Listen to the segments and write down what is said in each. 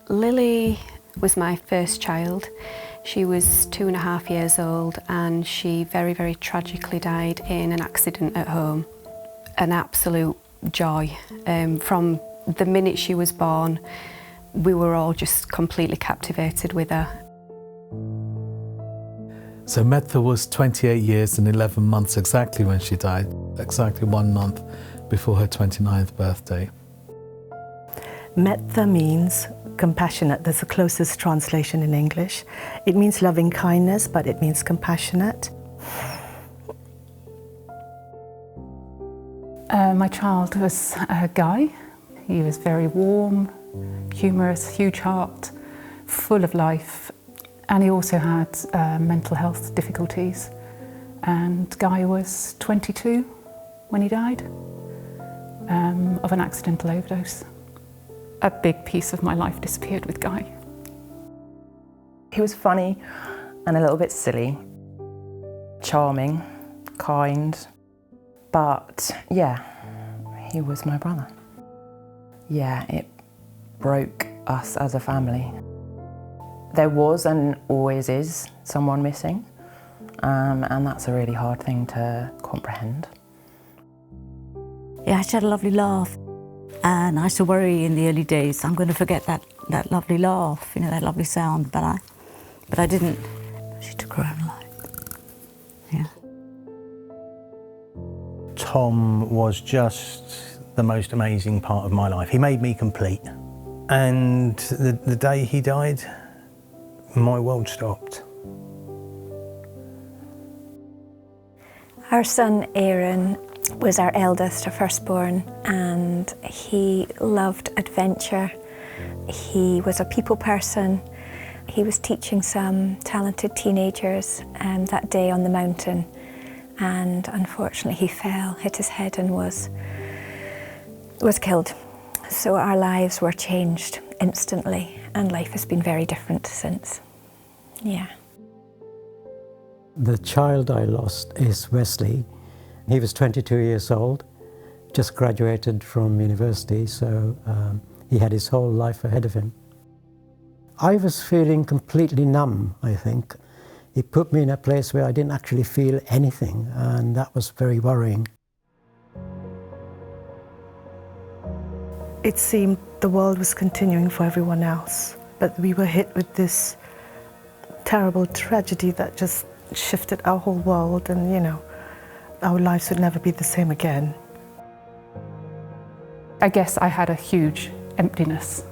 Lily was my first child. She was 2.5 years old and she very, very tragically died in an accident at home. An absolute joy. From the minute she was born, we were all just completely captivated with her. So Metha was 28 years and 11 months exactly when she died, exactly 1 month before her 29th birthday. Metha means compassionate. That's the closest translation in English. It means loving kindness, but it means compassionate. My child was Guy. He was very warm, humorous, huge heart, full of life, and he also had mental health difficulties. And Guy was 22 when he died of an accidental overdose. A big piece of my life disappeared with Guy. He was funny and a little bit silly, charming, kind, but yeah, he was my brother. Yeah, it broke us as a family. There was and always is someone missing, and that's a really hard thing to comprehend. Yeah, she had a lovely laugh. And I used to worry in the early days, I'm going to forget that lovely laugh, you know, that lovely sound, but I didn't. She took her own life. Yeah. Tom was just the most amazing part of my life. He made me complete. And the day he died, my world stopped. Our son Aaron was our eldest, our firstborn, and he loved adventure. He was a people person. He was teaching some talented teenagers that day on the mountain, and unfortunately he fell, hit his head and was killed. So our lives were changed instantly, and life has been very different since. Yeah. The child I lost is Wesley. He was 22 years old, just graduated from university, so he had his whole life ahead of him. I was feeling completely numb, I think. It put me in a place where I didn't actually feel anything, and that was very worrying. It seemed the world was continuing for everyone else, but we were hit with this terrible tragedy that just shifted our whole world, and you know, our lives would never be the same again. I guess I had a huge emptiness,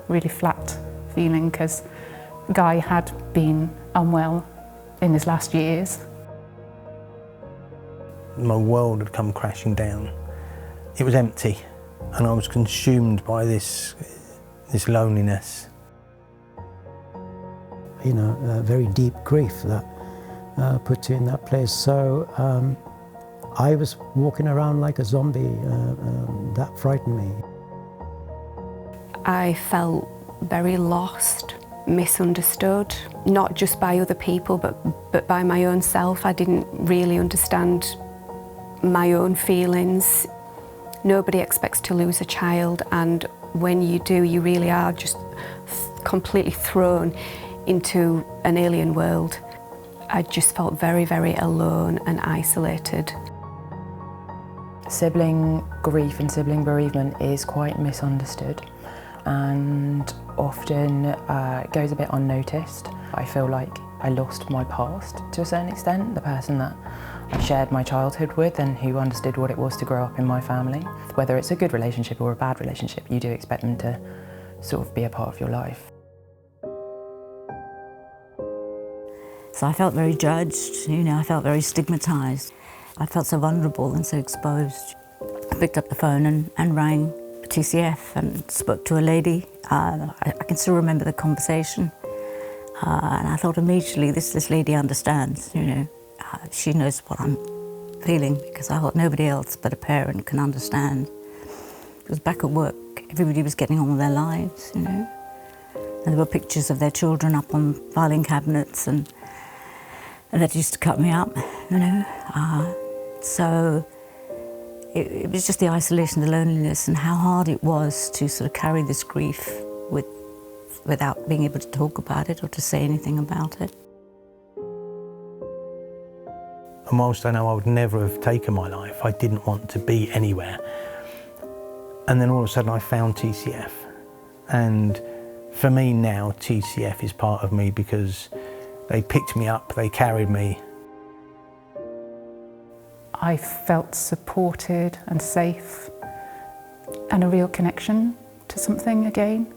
really flat feeling, because Guy had been unwell in his last years. My world had come crashing down. It was empty, and I was consumed by this loneliness. You know, very deep grief that put you in that place. So I was walking around like a zombie. That frightened me. I felt very lost, misunderstood, not just by other people, but by my own self. I didn't really understand my own feelings. Nobody expects to lose a child, and when you do, you really are just completely thrown into an alien world. I just felt very, very alone and isolated. Sibling grief and sibling bereavement is quite misunderstood, and often goes a bit unnoticed. I feel like I lost my past to a certain extent, the person that I shared my childhood with and who understood what it was to grow up in my family. Whether it's a good relationship or a bad relationship, you do expect them to sort of be a part of your life. So I felt very judged, you know, I felt very stigmatised. I felt so vulnerable and so exposed. I picked up the phone and rang TCF and spoke to a lady. I can still remember the conversation. And I thought immediately, this lady understands, you know. She knows what I'm feeling, because I thought nobody else but a parent can understand. Because back at work, everybody was getting on with their lives, you know. And there were pictures of their children up on filing cabinets, and that used to cut me up, you know. So it was just the isolation, the loneliness, and how hard it was to sort of carry this grief with without being able to talk about it or to say anything about it. And whilst I know I would never have taken my life, I didn't want to be anywhere. And then all of a sudden I found TCF. And for me now, TCF is part of me because they picked me up, they carried me. I felt supported and safe and a real connection to something again.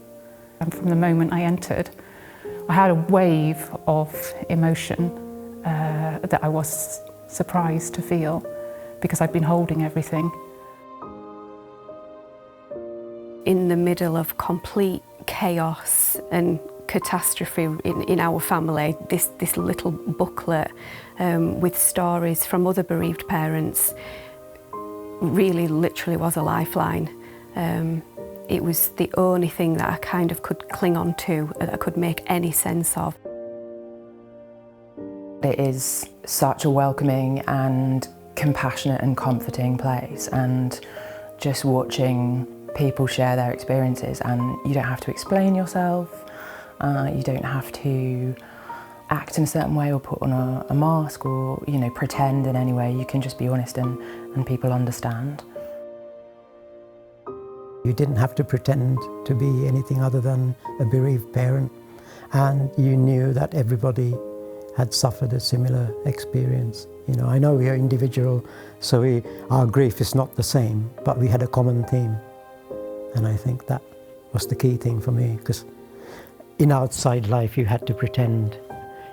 And from the moment I entered, I had a wave of emotion that I was surprised to feel because I'd been holding everything. In the middle of complete chaos and catastrophe in our family, this little booklet with stories from other bereaved parents really literally was a lifeline. It was the only thing that I kind of could cling on to, that I could make any sense of. It is such a welcoming and compassionate and comforting place, and just watching people share their experiences, and you don't have to explain yourself, you don't have to act in a certain way or put on a mask or, you know, pretend in any way. You can just be honest and people understand. You didn't have to pretend to be anything other than a bereaved parent, and you knew that everybody had suffered a similar experience. You know, I know we are individual, so our grief is not the same, but we had a common theme. And I think that was the key thing for me, because in outside life you had to pretend.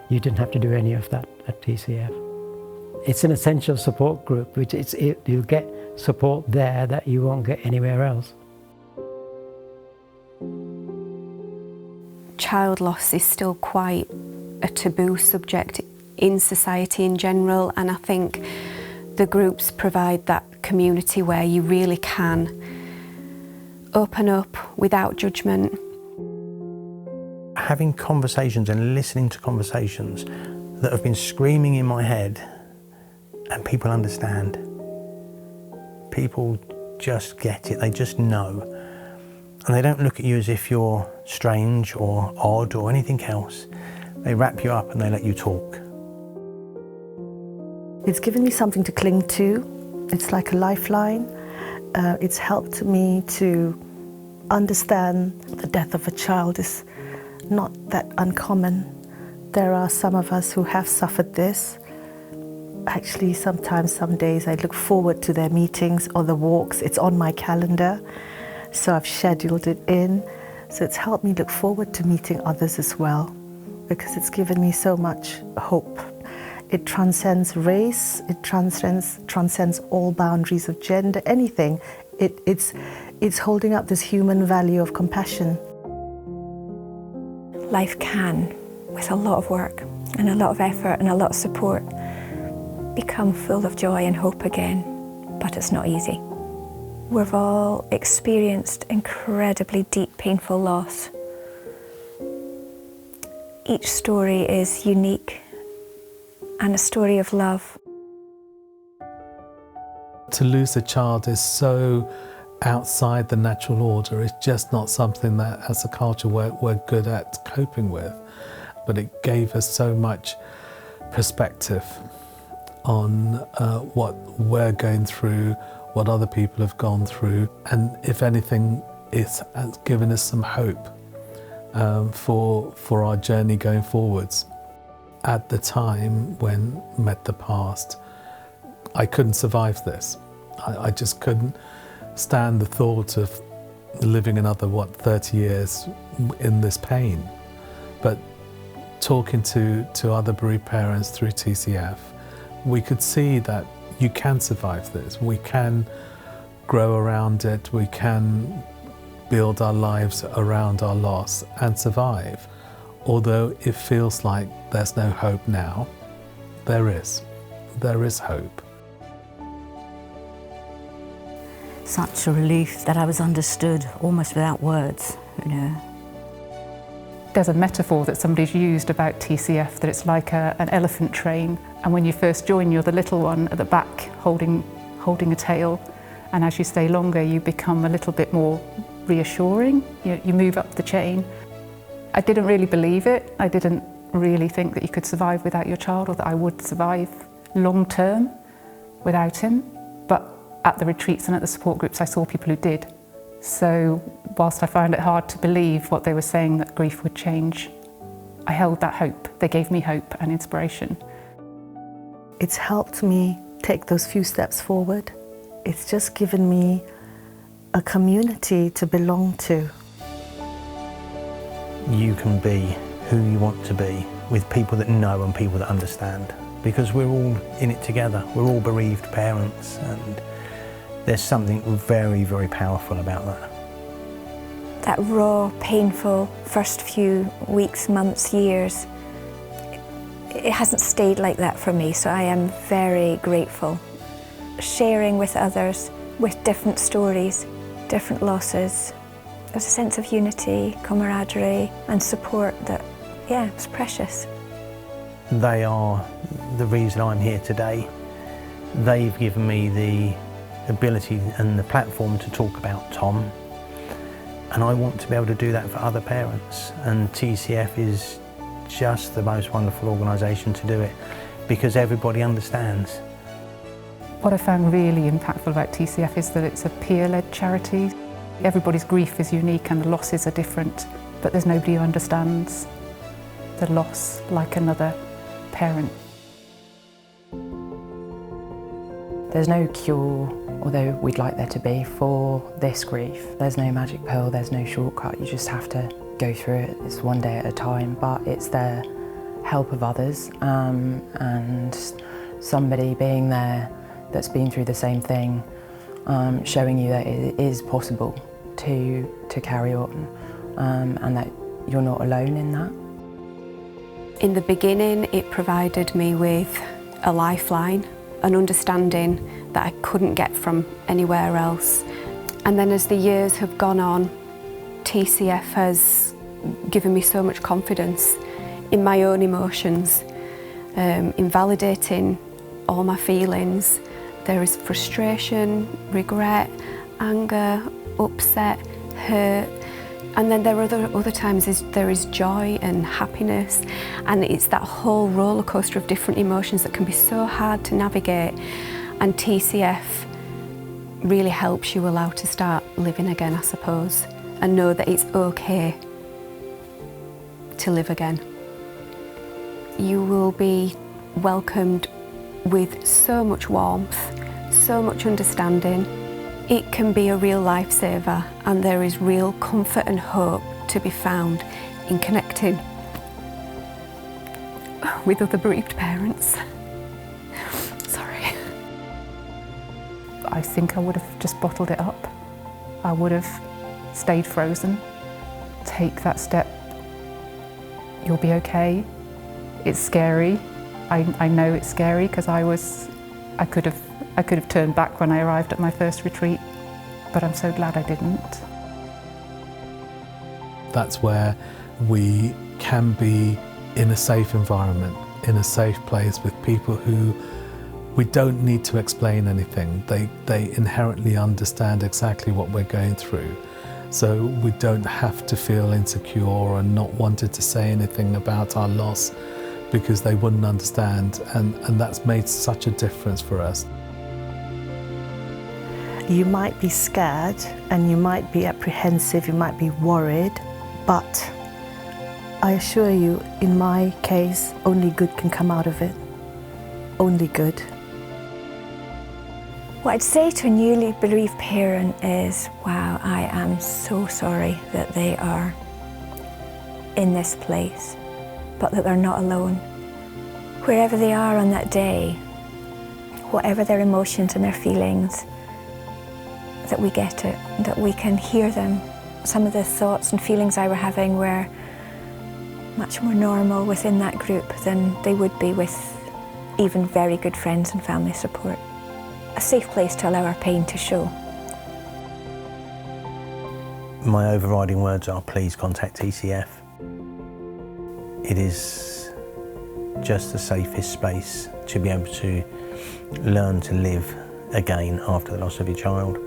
You didn't have to do any of that at TCF. It's an essential support group, which you get support there that you won't get anywhere else. Child loss is still quite a taboo subject in society in general, and I think the groups provide that community where you really can open up without judgment. Having conversations and listening to conversations that have been screaming in my head, and people understand. People just get it, they just know. And they don't look at you as if you're strange or odd or anything else. They wrap you up and they let you talk. It's given me something to cling to. It's like a lifeline. It's helped me to understand the death of a child is not that uncommon. There are some of us who have suffered this. Actually, sometimes, some days, I look forward to their meetings or the walks. It's on my calendar, so I've scheduled it in. So it's helped me look forward to meeting others as well, because it's given me so much hope. It transcends race, it transcends all boundaries of gender, anything. It's holding up this human value of compassion. Life can, with a lot of work and a lot of effort and a lot of support, become full of joy and hope again, but it's not easy. We've all experienced incredibly deep, painful loss. Each story is unique and a story of love. To lose a child is so outside the natural order. It's just not something that as a culture we're good at coping with. But it gave us so much perspective on what we're going through, what other people have gone through, and if anything, it's given us some hope for our journey going forwards. At the time when Met the Past, I couldn't survive this. I just couldn't stand the thought of living another, 30 years in this pain. But talking to other bereaved parents through TCF, we could see that you can survive this. We can grow around it. We can build our lives around our loss and survive. Although it feels like there's no hope now, there is. There is hope. Such a relief that I was understood almost without words, you know. There's a metaphor that somebody's used about TCF, that it's like an elephant train, and when you first join, you're the little one at the back holding a tail, and as you stay longer, you become a little bit more reassuring. You move up the chain, I didn't really believe it. I didn't really think that you could survive without your child, or that I would survive long term without him. But at the retreats and at the support groups, I saw people who did. So whilst I found it hard to believe what they were saying, that grief would change, I held that hope. They gave me hope and inspiration. It's helped me take those few steps forward. It's just given me a community to belong to. You can be who you want to be with people that know and people that understand, because we're all in it together. We're all bereaved parents, and there's something very, very powerful about that. That raw, painful first few weeks, months, years, it hasn't stayed like that for me, so I am very grateful. Sharing with others, with different stories, different losses, there's a sense of unity, camaraderie and support that, yeah, it's precious. They are the reason I'm here today. They've given me the ability and the platform to talk about Tom, and I want to be able to do that for other parents, and TCF is just the most wonderful organisation to do it, because everybody understands. What I found really impactful about TCF is that it's a peer-led charity. Everybody's grief is unique and the losses are different, but there's nobody who understands the loss like another parent. There's no cure, although we'd like there to be, for this grief. There's no magic pill, there's no shortcut. You just have to go through it. It's one day at a time, but it's the help of others and somebody being there that's been through the same thing, showing you that it is possible to carry on and that you're not alone in that. In the beginning, it provided me with a lifeline, an understanding that I couldn't get from anywhere else. And then as the years have gone on, TCF has given me so much confidence in my own emotions, in validating all my feelings. There is frustration, regret, anger, upset, hurt, and then there are other times there is joy and happiness, and it's that whole roller coaster of different emotions that can be so hard to navigate, and TCF really helps you allow to start living again, I suppose, and know that it's okay to live again. You will be welcomed with so much warmth, so much understanding. It can be a real lifesaver, and there is real comfort and hope to be found in connecting with other bereaved parents. Sorry. I think I would have just bottled it up. I would have stayed frozen. Take that step. You'll be okay. It's scary. I know it's scary because I could have turned back when I arrived at my first retreat, but I'm so glad I didn't. That's where we can be in a safe environment, in a safe place with people who we don't need to explain anything. They inherently understand exactly what we're going through. So we don't have to feel insecure and not wanted to say anything about our loss because they wouldn't understand, and that's made such a difference for us. You might be scared and you might be apprehensive, you might be worried, but I assure you, in my case, only good can come out of it. Only good. What I'd say to a newly bereaved parent is, wow, I am so sorry that they are in this place, but that they're not alone. Wherever they are on that day, whatever their emotions and their feelings, that we get it, that we can hear them. Some of the thoughts and feelings I were having were much more normal within that group than they would be with even very good friends and family support. A safe place to allow our pain to show. My overriding words are, please contact TCF. It is just the safest space to be able to learn to live again after the loss of your child.